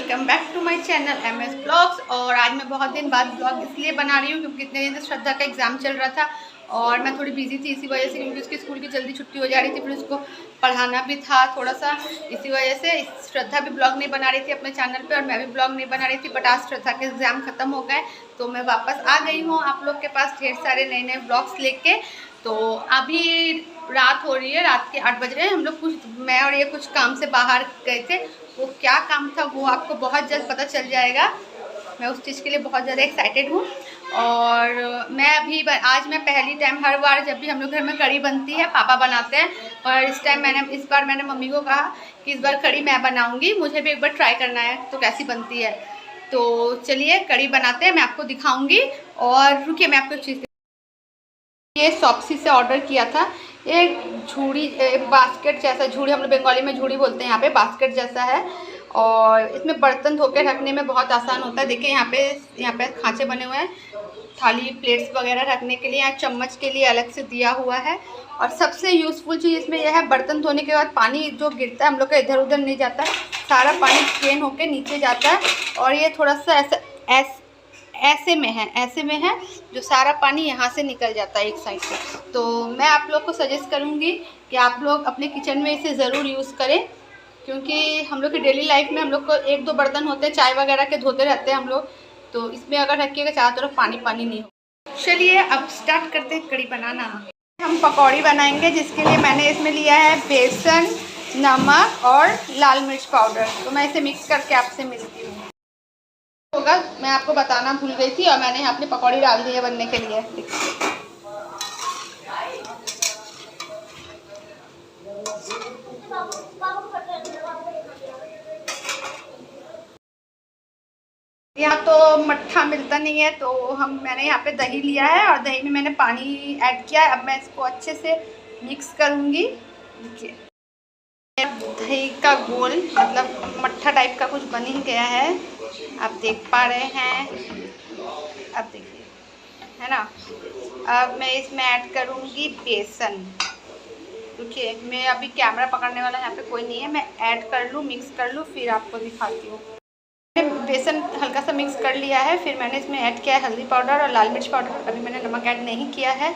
Welcome back to my channel MS blogs. और आज मैं बहुत दिन बाद ब्लॉग इसलिए बना रही हूँ क्योंकि इतने दिन से श्रद्धा का एग्ज़ाम चल रहा था और मैं थोड़ी बिजी थी इसी वजह से, क्योंकि उसके स्कूल की जल्दी छुट्टी हो जा रही थी, फिर उसको पढ़ाना भी था थोड़ा सा, इसी वजह से श्रद्धा भी ब्लॉग नहीं बना रही थी अपने चैनल पे और मैं भी ब्लॉग नहीं बना रही थी। बट आज श्रद्धा के एग्ज़ाम ख़त्म हो गए तो मैं वापस आ गई हूँ आप लोग के पास ढेर सारे नए नए ब्लॉग्स लेके। तो अभी रात हो रही है, रात के 8 बज रहे हैं। हम लोग मैं और ये कुछ काम से बाहर गए थे, वो क्या काम था वो आपको बहुत जल्द पता चल जाएगा। मैं उस चीज़ के लिए बहुत ज़्यादा एक्साइटेड हूँ। और मैं आज मैं पहली टाइम, हर बार जब भी हम लोग घर में कढ़ी बनती है पापा बनाते हैं, और इस बार मैंने मम्मी को कहा कि इस बार कढ़ी मैं बनाऊँगी, मुझे भी एक बार ट्राई करना है तो कैसी बनती है। तो चलिए कढ़ी बनाते हैं, मैं आपको दिखाऊँगी। और रुकिए मैं आपको एक चीज़, ये शॉप्सी से ऑर्डर किया था एक झूड़ी, बास्केट जैसा, झूड़ी हम लोग बंगाली में झूड़ी बोलते हैं, यहाँ पे बास्केट जैसा है। और इसमें बर्तन धो के रखने में बहुत आसान होता है। देखिए यहाँ पे खांचे बने हुए हैं, थाली प्लेट्स वगैरह रखने के लिए। यहाँ चम्मच के लिए अलग से दिया हुआ है। और सबसे यूज़फुल चीज़ इसमें यह है, बर्तन धोने के बाद पानी जो गिरता है हम लोग का इधर उधर नहीं जाता है, सारा पानी ड्रेन होके नीचे जाता है। और ये थोड़ा सा ऐसे में है जो सारा पानी यहाँ से निकल जाता है एक साइड से। तो मैं आप लोग को सजेस्ट करूँगी कि आप लोग अपने किचन में इसे ज़रूर यूज़ करें, क्योंकि हम लोग की डेली लाइफ में हम लोग को एक दो बर्तन होते हैं चाय वगैरह के धोते रहते हैं हम लोग, तो इसमें अगर रखिएगा चारों तरफ पानी पानी नहीं हो। चलिए अब स्टार्ट करते हैं कढ़ी बनाना। हम पकौड़ी बनाएंगे, जिसके लिए मैंने इसमें लिया है बेसन, नमक और लाल मिर्च पाउडर। तो मैं इसे मिक्स करके आपसे मिलती हूँ। होगा, मैं आपको बताना भूल गई थी और मैंने यहाँ अपनी पकौड़ी डाल दी है बनने के लिए। यहाँ तो मट्ठा मिलता नहीं है, तो मैंने यहाँ पे दही लिया है और दही में मैंने पानी ऐड किया है। अब मैं इसको अच्छे से मिक्स करूँगी। देखिए दही का गोल, मतलब मट्ठा टाइप का कुछ बन ही गया है, आप देख पा रहे हैं। अब देखिए, है ना। अब मैं इसमें ऐड करूँगी बेसन। देखिए मैं अभी कैमरा पकड़ने वाला यहाँ पे कोई नहीं है, मैं ऐड कर लूँ, मिक्स कर लूँ, फिर आपको दिखाती हूँ। मैंने बेसन हल्का सा मिक्स कर लिया है, फिर मैंने इसमें ऐड किया है हल्दी पाउडर और लाल मिर्च पाउडर। अभी मैंने नमक ऐड नहीं किया है,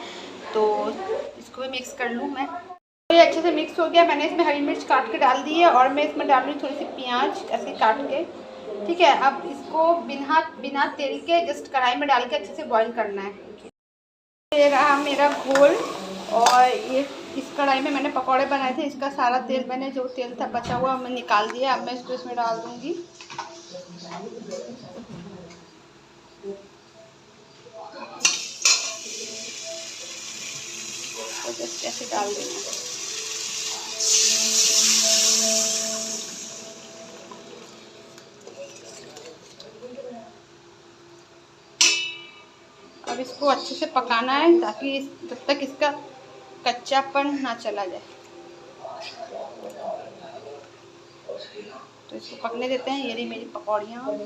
तो इसको भी मिक्स कर लूँ मैं। तो ये अच्छे से मिक्स हो गया। मैंने इसमें हरी मिर्च काट के डाल दी है और मैं इसमें डाल रही हूँ थोड़ी सी प्याज ऐसे काट के, ठीक है। अब इसको बिना तेल के जस्ट कढ़ाई में डाल के अच्छे से बॉईल करना है। ये रहा मेरा घोल, और ये इस कढ़ाई में मैंने पकौड़े बनाए थे, इसका सारा तेल, मैंने जो तेल था बचा हुआ मैं निकाल दिया। अब मैं इसको इसमें डाल दूँगी। तो जस्ट ऐसे डाल देना। अब इसको अच्छे से पकाना है ताकि जब तक इसका कच्चापन ना चला जाए। तो इसको पकने देते हैं। ये रही मेरी पकौड़ियाँ।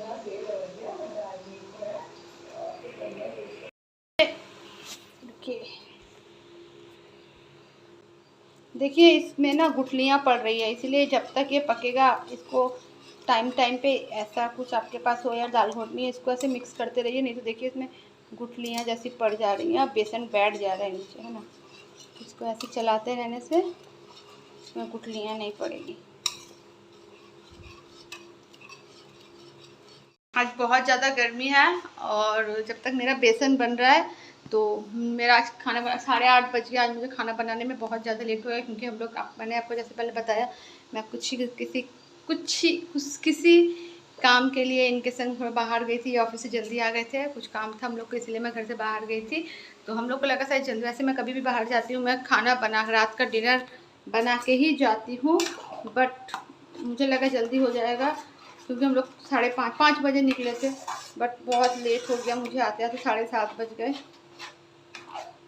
देखिए इसमें ना गुठलियाँ पड़ रही है, इसलिए जब तक ये पकेगा इसको टाइम पे ऐसा कुछ आपके पास हो या दाल घोटनी, इसको ऐसे मिक्स करते रहिए, नहीं तो देखिए इसमें गुठलियाँ जैसी पड़ जा रही हैं, बेसन बैठ जा रहा है नीचे, है ना। इसको ऐसे चलाते रहने से इसमें गुठलियाँ नहीं पड़ेगी। आज बहुत ज़्यादा गर्मी है और जब तक मेरा बेसन बन रहा है तो मेरा आज खाना 8:30 बज गया। आज मुझे खाना बनाने में बहुत ज़्यादा लेट हो गया, क्योंकि हम लोग मैंने आपको जैसे पहले बताया, मैं किसी काम के लिए इनके संग थोड़ा बाहर गई थी। ऑफिस से जल्दी आ गए थे, कुछ काम था हम लोग को, इसलिए मैं घर से बाहर गई थी। तो हम लोग को लगा शायद जल्दी, वैसे मैं कभी भी बाहर जाती हूँ मैं खाना बना, रात का डिनर बना के ही जाती हूँ, बट मुझे लगा जल्दी हो जाएगा क्योंकि हम लोग 5:30 बजे निकले थे, बट बहुत लेट हो गया मुझे आते आते, 7:30 बज गए,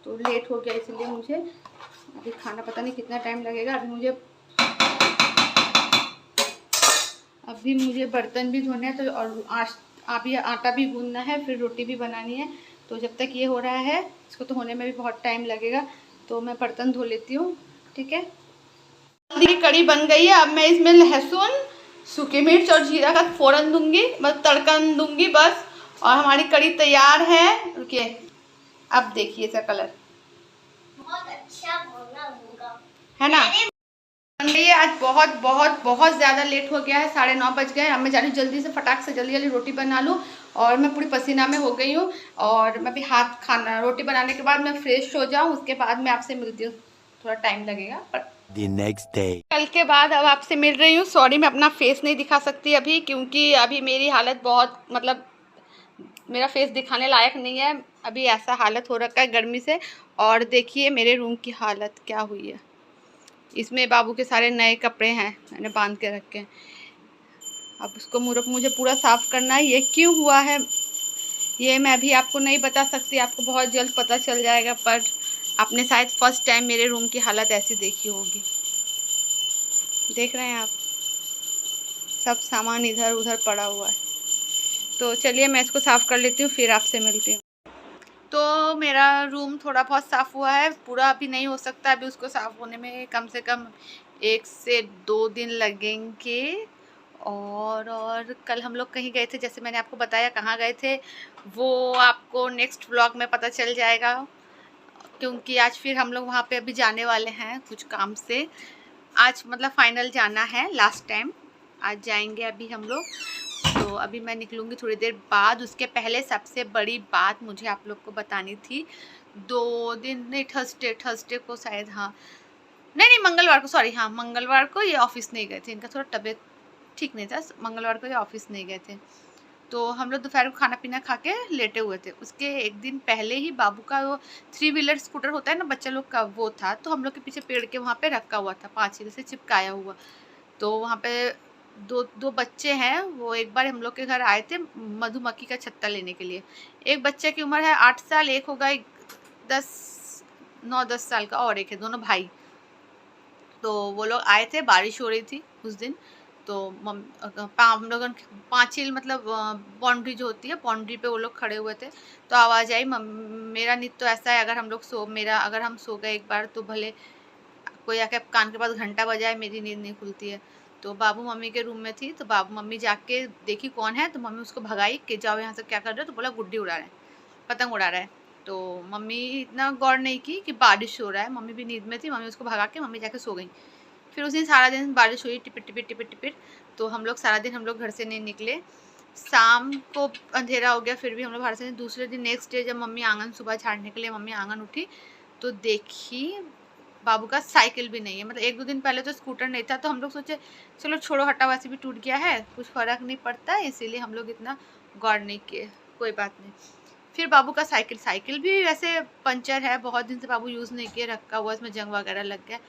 तो लेट हो गया। इसलिए मुझे अभी खाना पता नहीं कितना टाइम लगेगा। अभी मुझे बर्तन भी धोने हैं, तो और अभी आटा भी गूंदना है, फिर रोटी भी बनानी है। तो जब तक ये हो रहा है, इसको तो होने में भी बहुत टाइम लगेगा, तो मैं बर्तन धो लेती हूँ, ठीक है। कढ़ी बन गई है। अब मैं इसमें लहसुन, सूखी मिर्च और जीरा का फोड़न दूंगी, बस तड़कन दूंगी बस, और हमारी कढ़ी तैयार है। रुकिए, अब देखिए इसका कलर बहुत अच्छा बना होगा, है ना। बन गई है। आज बहुत बहुत बहुत ज़्यादा लेट हो गया है, 9:30 बज गए। अब मैं जा रही हूँ जल्दी से फटाक से जल्दी जल्दी रोटी बना लूँ, और मैं पूरी पसीना में हो गई हूँ। और मैं भी खाना रोटी बनाने के बाद मैं फ्रेश हो जाऊँ, उसके बाद मैं आपसे मिलती हूँ। थोड़ा टाइम लगेगा पर The next day. कल के बाद अब आपसे मिल रही हूँ। सॉरी मैं अपना फेस नहीं दिखा सकती अभी, क्योंकि अभी मेरी हालत बहुत, मतलब मेरा फेस दिखाने लायक नहीं है अभी, ऐसा हालत हो रखा है गर्मी से। और देखिए मेरे रूम की हालत क्या हुई है। इसमें बाबू के सारे नए कपड़े हैं, मैंने बांध के रखे हैं। अब उसको मुझे पूरा साफ़ करना है। ये क्यों हुआ है ये मैं अभी आपको नहीं बता सकती, आपको बहुत जल्द पता चल जाएगा। पर आपने शायद फर्स्ट टाइम मेरे रूम की हालत ऐसी देखी होगी। देख रहे हैं आप, सब सामान इधर उधर पड़ा हुआ है। तो चलिए मैं इसको साफ़ कर लेती हूँ, फिर आपसे मिलती हूँ। तो मेरा रूम थोड़ा बहुत साफ़ हुआ है, पूरा अभी नहीं हो सकता। अभी उसको साफ़ होने में कम से कम 1 से 2 दिन लगेंगे। और कल हम लोग कहीं गए थे, जैसे मैंने आपको बताया कहाँ गए थे, वो आपको नेक्स्ट व्लॉग में पता चल जाएगा। क्योंकि आज फिर हम लोग वहाँ पे अभी जाने वाले हैं कुछ काम से। आज मतलब फाइनल जाना है, लास्ट टाइम आज जाएंगे अभी हम लोग। तो अभी मैं निकलूँगी थोड़ी देर बाद। उसके पहले सबसे बड़ी बात मुझे आप लोग को बतानी थी। 2 दिन नहीं, थर्सडे को शायद, हाँ नहीं मंगलवार को, सॉरी हाँ मंगलवार को ये ऑफिस नहीं गए थे। इनका थोड़ा तबीयत ठीक नहीं था, मंगलवार को ये ऑफिस नहीं गए थे। तो हम लोग दोपहर को खाना पीना खा के लेटे हुए थे। उसके एक दिन पहले ही बाबू का वो 3 व्हीलर स्कूटर होता है ना बच्चा लोग का, वो था। तो हम लोग के पीछे पेड़ के वहाँ पे रखा हुआ था, पाँचिल से चिपकाया हुआ। तो वहाँ पे दो बच्चे हैं, वो एक बार हम लोग के घर आए थे मधुमक्खी का छत्ता लेने के लिए। एक बच्चे की उम्र है 8 साल, एक होगा 9-10 साल का, और एक है, दोनों भाई। तो वो लोग आए थे, बारिश हो रही थी उस दिन। तो हम लोग पाँचिल मतलब बाउंड्री जो होती है, बाउंड्री पे वो लोग खड़े हुए थे। तो आवाज़ आई। मेरा नींद तो ऐसा है, अगर हम सो गए एक बार तो भले कोई आके कान के पास घंटा बजाए, मेरी नींद नहीं खुलती है। तो बाबू मम्मी के रूम में थी, तो मम्मी जाके देखी कौन है। तो मम्मी उसको भगाई कि जाओ यहाँ से, क्या कर रहे हो। तो बोला गुड्डी उड़ा रहे हैं, पतंग उड़ा रहा है। तो मम्मी इतना गौर नहीं की कि बारिश हो रहा है, मम्मी भी नींद में थी। मम्मी उसको भगा के मम्मी जाके सो गई। फिर उस दिन सारा दिन बारिश हुई, टिपिट टिपिट टिपिट टिपिट। तो हम लोग सारा दिन हम लोग घर से नहीं निकले। शाम को अंधेरा हो गया, फिर भी हम लोग बाहर से नहीं। दूसरे दिन नेक्स्ट डे जब मम्मी आंगन सुबह झाड़ने के लिए मम्मी आंगन उठी, तो देखी बाबू का साइकिल भी नहीं है। मतलब 1-2 दिन पहले तो स्कूटर नहीं था। तो हम लोग सोचे चलो छोड़ो हटाओ, वैसे भी टूट गया है, कुछ फ़र्क नहीं पड़ता है, इसीलिए हम लोग इतना गौर नहीं किए, कोई बात नहीं। फिर बाबू का साइकिल भी वैसे पंचर है, बहुत दिन से बाबू यूज़ नहीं किए, रखा हुआ, इसमें जंग वगैरह लग गया।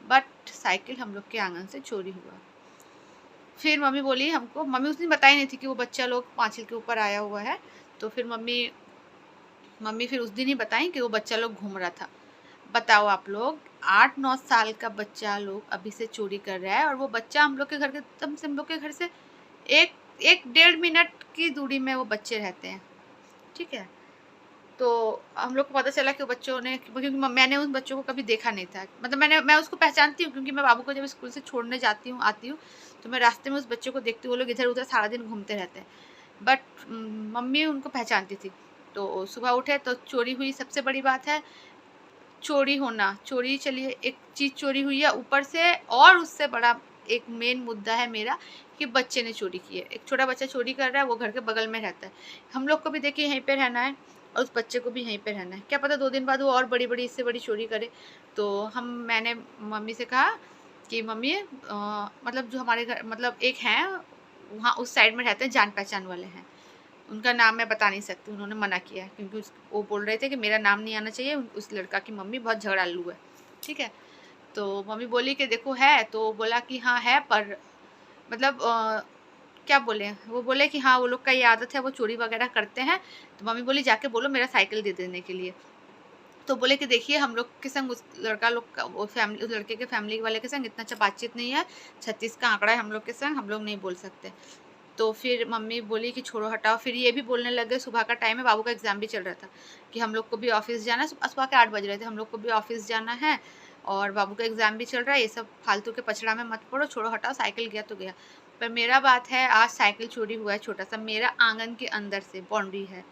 बट साइकिल हम लोग के आंगन से चोरी हुआ। फिर मम्मी बोली हमको, मम्मी उस दिन बताई नहीं थी कि वो बच्चा लोग पाँचिल के ऊपर आया हुआ है। तो फिर मम्मी फिर उस दिन ही बताई कि वो बच्चा लोग घूम रहा था। बताओ आप लोग, 8-9 साल का बच्चा लोग अभी से चोरी कर रहा है। और वो बच्चा हम लोग के घर के एकदम से, हम लोग के घर से 1-1.5 मिनट की दूरी में वो बच्चे रहते हैं, ठीक है। तो हम लोग को पता चला कि बच्चों ने, क्योंकि मैंने उस बच्चों को कभी देखा नहीं था। मतलब मैं उसको पहचानती हूँ, क्योंकि मैं बाबू को जब स्कूल से छोड़ने जाती हूँ, आती हूँ, तो मैं रास्ते में उस बच्चे को देखती हूँ। वो लोग इधर उधर सारा दिन घूमते रहते हैं, बट मम्मी उनको पहचानती थी। तो सुबह उठे तो चोरी हुई। सबसे बड़ी बात है चोरी होना। चोरी, चलिए एक चीज़ चोरी हुई है ऊपर से, और उससे बड़ा एक मेन मुद्दा है मेरा कि बच्चे ने चोरी की है। एक छोटा बच्चा चोरी कर रहा है, वो घर के बगल में रहता है। हम लोग को भी देखिए यहीं पे रहना है, और उस बच्चे को भी यहीं पे रहना है। क्या पता 2 दिन बाद वो और बड़ी इससे बड़ी चोरी करे। तो मैंने मम्मी से कहा कि मम्मी मतलब जो हमारे घर, मतलब एक हैं वहाँ उस साइड में रहते हैं, जान पहचान वाले हैं, उनका नाम मैं बता नहीं सकती, उन्होंने मना किया है, क्योंकि वो बोल रहे थे कि मेरा नाम नहीं आना चाहिए। उस लड़का की मम्मी बहुत झगड़ालू है, ठीक है। तो मम्मी बोली कि देखो है, तो बोला कि हाँ है, पर मतलब क्या बोले, वो बोले कि हाँ वो लोग का ये आदत है, वो चोरी वगैरह करते हैं। तो मम्मी बोली जाके बोलो मेरा साइकिल दे देने के लिए। तो बोले कि देखिए हम लोग के संग उस लड़का लोग का, वो फैमिली, उस लड़के के फैमिली वाले के संग इतना अच्छा बातचीत नहीं है। 36 का आंकड़ा है हम लोग के संग, हम लोग नहीं बोल सकते। तो फिर मम्मी बोली कि छोड़ो हटाओ। फिर ये भी बोलने लग गए, सुबह का टाइम है, बाबू का एग्ज़ाम भी चल रहा था, कि हम लोग को भी ऑफिस जाना है। सुबह के 8 बज रहे थे, हम लोग को भी ऑफिस जाना है, और बाबू का एग्ज़ाम भी चल रहा है, ये सब फालतू के पछड़ा में मत पड़ो, छोड़ो हटाओ, साइकिल गया तो गया। पर मेरा बात है, आज साइकिल चोरी हुआ है छोटा सा, मेरा आंगन के अंदर से बाउंड्री है,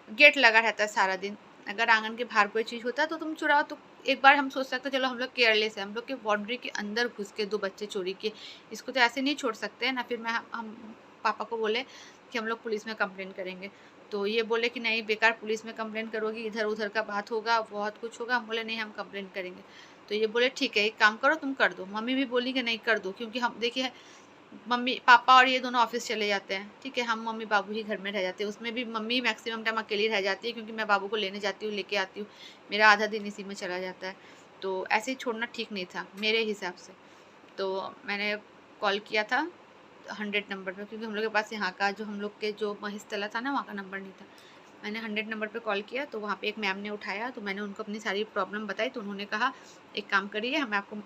गेट लगा रहता है सारा दिन। अगर आंगन के बाहर कोई चीज़ होता है तो तुम चुराओ, तो एक बार हम सोच सकते हैं चलो हम लोग केयरलेस है, हम लोग के बाउंड्री के अंदर घुस के 2 बच्चे चोरी किए, इसको तो ऐसे नहीं छोड़ सकते हैं ना। फिर हम पापा को बोले कि हम लोग पुलिस में कंप्लेन करेंगे, तो ये बोले कि नहीं बेकार पुलिस में कंप्लेन करोगी, इधर उधर का बात होगा, बहुत कुछ होगा। हम बोले नहीं हम कंप्लेन करेंगे। तो ये बोले ठीक है एक काम करो तुम कर दो। मम्मी भी बोली कि नहीं कर दो, क्योंकि हम देखिए मम्मी पापा और ये दोनों ऑफिस चले जाते हैं, ठीक है, हम मम्मी बाबू ही घर में रह जाते हैं। उसमें भी मम्मी मैक्सिमम टाइम अकेली रह जाती है, क्योंकि मैं बाबू को लेने जाती हूँ लेके आती हूँ, मेरा आधा दिन इसी में चला जाता है। तो ऐसे ही छोड़ना ठीक नहीं था मेरे हिसाब से। तो मैंने कॉल किया था 100 नंबर पर, क्योंकि हम लोग के पास यहाँ का जो हम लोग के जो महिस्थला था ना वहाँ का नंबर नहीं था। मैंने 100 नंबर पे कॉल किया, तो वहाँ पे एक मैम ने उठाया, तो मैंने उनको अपनी सारी प्रॉब्लम बताई। तो उन्होंने कहा एक काम करिए, हमें आपको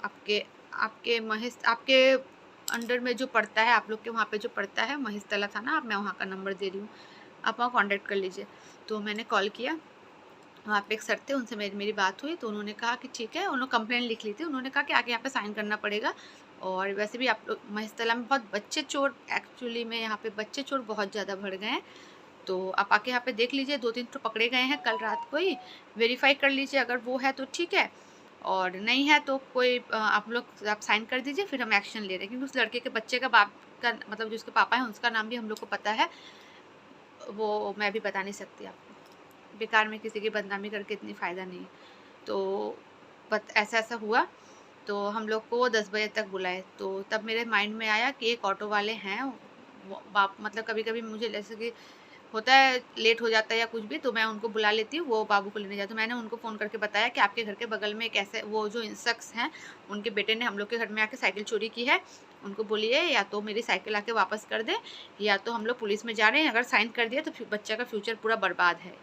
आपके अंडर में जो पड़ता है, आप लोग के वहाँ पे जो पड़ता है महिस्थला थाना, आप मैं वहाँ का नंबर दे रही हूँ, आप वहाँ कॉन्टैक्ट कर लीजिए। तो मैंने कॉल किया, वहाँ पे एक सर थे, उनसे मेरी बात हुई। तो उन्होंने कहा कि ठीक है, उन्होंने कंप्लेंट लिख ली थी, उन्होंने कहा कि आगे यहाँ पे साइन करना पड़ेगा। और वैसे भी आप लोग महिस्थला में बहुत बच्चे चोर, एक्चुअली में यहाँ पे बच्चे चोर बहुत ज़्यादा बढ़ गए हैं। तो आप आके यहाँ पे देख लीजिए, 2-3 तो पकड़े गए हैं कल रात को ही, वेरीफाई कर लीजिए, अगर वो है तो ठीक है, और नहीं है तो कोई आप लोग आप साइन कर दीजिए, फिर हम एक्शन ले रहे हैं। क्योंकि उस लड़के के बच्चे का बाप का मतलब जो उसके पापा हैं उसका नाम भी हम लोग को पता है, वो मैं भी बता नहीं सकती आपको, बेकार में किसी की बदनामी करके इतनी फ़ायदा नहीं है। तो ऐसा ऐसा हुआ, तो हम लोग को 10 बजे तक बुलाए। तो तब मेरे माइंड में आया कि एक ऑटो वाले हैं, वो बाप मतलब कभी कभी मुझे जैसे कि होता है लेट हो जाता है या कुछ भी, तो मैं उनको बुला लेती हूँ, वो बाबू को लेने जाते। तो मैंने उनको फ़ोन करके बताया कि आपके घर के बगल में एक ऐसे वो जो शख्स हैं, उनके बेटे ने हम लोग के घर में आके साइकिल चोरी की है, उनको बोलिए या तो मेरी साइकिल आके वापस कर दे, या तो हम लोग पुलिस में जा रहे हैं, अगर साइन कर दिया तो बच्चा का फ्यूचर पूरा बर्बाद है।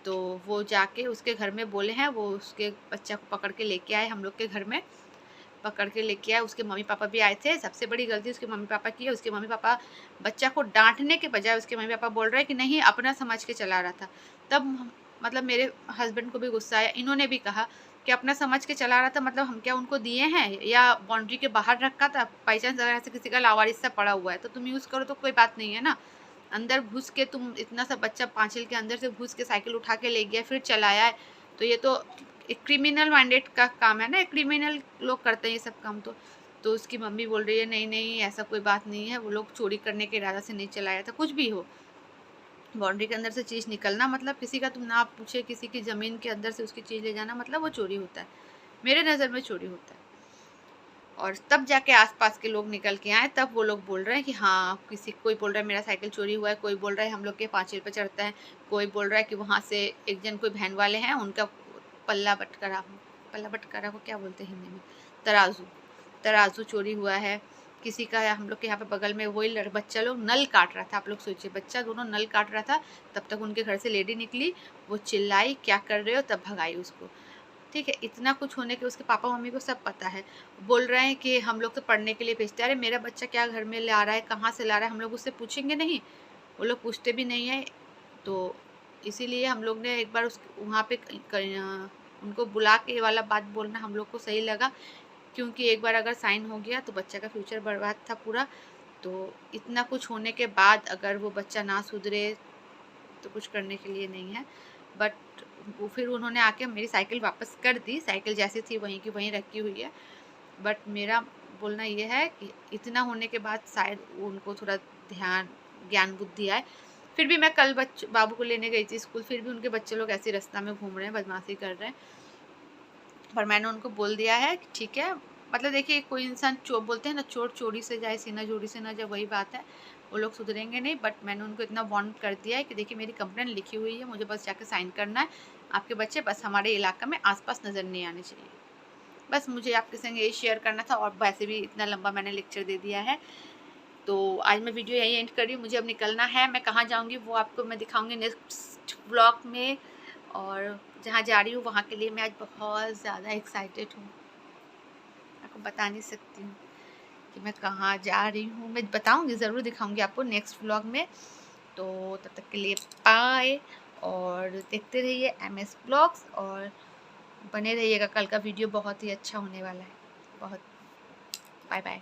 तो वो जाके उसके घर में बोले हैं, वो उसके बच्चा को पकड़ के लेके आए, हम लोग के घर में पकड़ के लेके आए। उसके मम्मी पापा भी आए थे। सबसे बड़ी गलती उसके मम्मी पापा की है। उसके मम्मी पापा बच्चा को डांटने के बजाय उसके मम्मी पापा बोल रहे हैं कि नहीं अपना समझ के चला रहा था। तब मतलब मेरे हस्बैंड को भी गुस्सा आया। इन्होंने भी कहा कि अपना समझ के चला रहा था, मतलब हम क्या उनको दिए हैं या बाउंड्री के बाहर रखा था, बाई चांस अगर ऐसे किसी का लावारिस पड़ा हुआ है तो तुम यूज़ करो तो कोई बात नहीं है ना। अंदर घुस के तुम इतना सा बच्चा पाँचिल के अंदर से घुस के साइकिल उठा के ले गया फिर चलाया है, तो ये तो एक क्रिमिनल माइंडेड का काम है ना, क्रिमिनल लोग करते हैं ये सब काम। तो उसकी मम्मी बोल रही है नहीं नहीं ऐसा कोई बात नहीं है, वो लोग चोरी करने के इरादा से नहीं चलाया था। कुछ भी हो, बाउंड्री के अंदर से चीज़ निकलना मतलब किसी का तुम ना पूछे किसी की ज़मीन के अंदर से उसकी चीज़ ले जाना मतलब वो चोरी होता है, मेरे नज़र में चोरी होता है। और तब जाके आसपास के लोग निकल के आए, तब वो लोग बोल रहे हैं कि हाँ कोई बोल रहा है मेरा साइकिल चोरी हुआ है, कोई बोल रहा है हम लोग के पाँचिल पे चढ़ता है, कोई बोल रहा है कि वहाँ से एक जन कोई बहन वाले हैं उनका पल्ला बटकारा को क्या बोलते हैं हिंदी में, तराजू चोरी हुआ है किसी का। हम लोग के यहाँ पे बगल में वही बच्चा लोग नल काट रहा था, आप लोग सोचिए बच्चा दोनों नल काट रहा था, तब तक उनके घर से लेडी निकली, वो चिल्लाई क्या कर रहे हो, तब भगाई उसको। ठीक है, इतना कुछ होने के उसके पापा मम्मी को सब पता है। बोल रहे हैं कि हम लोग तो पढ़ने के लिए भेजते हैं। अरे मेरा बच्चा क्या घर में ला रहा है, कहाँ से ला रहा है, हम लोग उससे पूछेंगे नहीं? वो लोग पूछते भी नहीं है। तो इसीलिए हम लोग ने एक बार उस वहाँ पे उनको बुला के ये वाला बात बोलना हम लोग को सही लगा, क्योंकि एक बार अगर साइन हो गया तो बच्चा का फ्यूचर बर्बाद था पूरा। तो इतना कुछ होने के बाद अगर वो बच्चा ना सुधरे तो कुछ करने के लिए नहीं है। बट वो फिर उन्होंने आके मेरी साइकिल वापस कर दी, साइकिल जैसी थी वहीं की वहीं रखी हुई है। बट मेरा बोलना ये है कि इतना होने के बाद शायद उनको थोड़ा ज्ञान बुद्धि आए। फिर भी मैं कल बाबू को लेने गई थी स्कूल, फिर भी उनके बच्चे लोग ऐसे रास्ता में घूम रहे हैं, बदमाशी कर रहे हैं। पर मैंने उनको बोल दिया है कि ठीक है, मतलब देखिए कोई इंसान बोलते हैं ना चोर चोरी से जाए सीना जोड़ी से ना जाए, वही बात है, वो लोग सुधरेंगे नहीं। बट मैंने उनको इतना वार्न कर दिया है कि देखिए मेरी कंप्लेंट लिखी हुई है, मुझे बस जाके साइन करना है, आपके बच्चे बस हमारे इलाका में आसपास नज़र नहीं आने चाहिए। बस मुझे आपके संग यही शेयर करना था, और वैसे भी इतना लंबा मैंने लेक्चर दे दिया है, तो आज मैं वीडियो यही एंड कर रही हूँ। मुझे अब निकलना है, मैं कहाँ जाऊँगी वो आपको मैं दिखाऊँगी नेक्स्ट ब्लॉग में। और जहाँ जा रही हूँ वहाँ के लिए मैं आज बहुत ज़्यादा एक्साइटेड हूँ, आपको बता नहीं सकती हूँ कि मैं कहाँ जा रही हूँ। मैं बताऊँगी, ज़रूर दिखाऊँगी आपको नेक्स्ट व्लॉग में। तो तब तक के लिए बाय, और देखते रहिए MS ब्लॉग्स, और बने रहिएगा, कल का वीडियो बहुत ही अच्छा होने वाला है। बहुत बाय बाय।